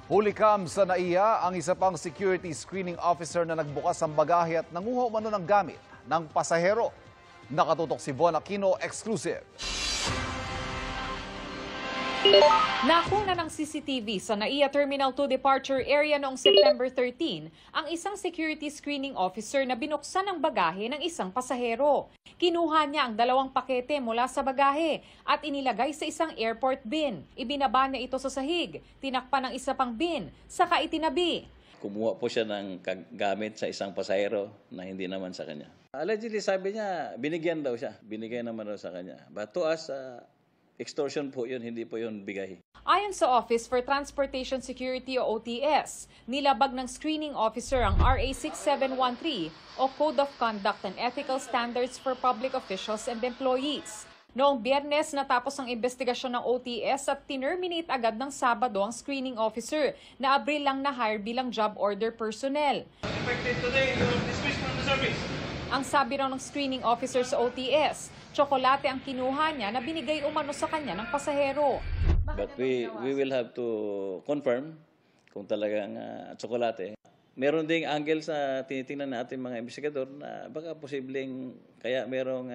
Hulikam sa NAIA ang isa pang security screening officer na nagbukas ng bagahe at nanguha umano ng gamit ng pasahero. Nakatutok si Von Aquino, exclusive. Nakuna ng CCTV sa NAIA Terminal 2 departure area noong September 13 ang isang security screening officer na binuksan ng bagahe ng isang pasahero. Kinuha niya ang 2 pakete mula sa bagahe at inilagay sa isang airport bin. Ibinaba niya ito sa sahig, tinakpan ng isa pang bin, saka itinabi. Kumuha po siya ng gamit sa isang pasahero na hindi naman sa kanya. Allegedly sabi niya, binigyan daw siya. Binigay naman daw sa kanya. But to us, extortion po yun, hindi po yun bigay. Ayon sa Office for Transportation Security o OTS, nilabag ng screening officer ang RA 6713 o Code of Conduct and Ethical Standards for Public Officials and Employees. Noong Biyernes natapos ang investigasyon ng OTS at tinerminate agad ng Sabado ang screening officer na Abril lang na-hire bilang job order personnel. Effective today, you are dismissed from the service. Ang sabi raw ng screening officer sa OTS, tsokolate ang kinuha niya na binigay umano sa kanya ng pasahero. But we will have to confirm kung talagang tsokolate. Meron ding angle sa tinitingnan natin mga investigador na baka posibleng kaya merong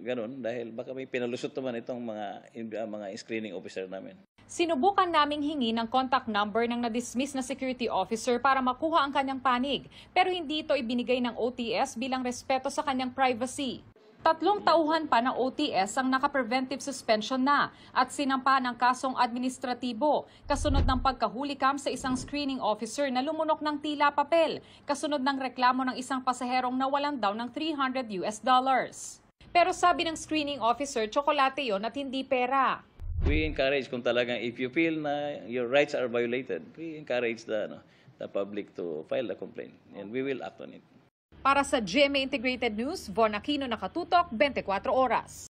ganun dahil baka may pinalusot naman itong mga screening officer namin. Sinubukan naming hingi ng contact number ng na-dismiss na security officer para makuha ang kanyang panig, pero hindi ito ibinigay ng OTS bilang respeto sa kanyang privacy. 3 tauhan pa ng OTS ang naka-preventive suspension na at sinampa ng kasong administratibo kasunod ng pagkahulikam sa isang screening officer na lumunok ng tila papel kasunod ng reklamo ng isang pasaherong nawalan daw ng $300. Pero sabi ng screening officer, tsokolate yon at hindi pera. We encourage kung talagang if you feel na your rights are violated, we encourage the public to file a complaint and we will act on it. Para sa GMA Integrated News, Von Aquino, nakatutok, 24 oras.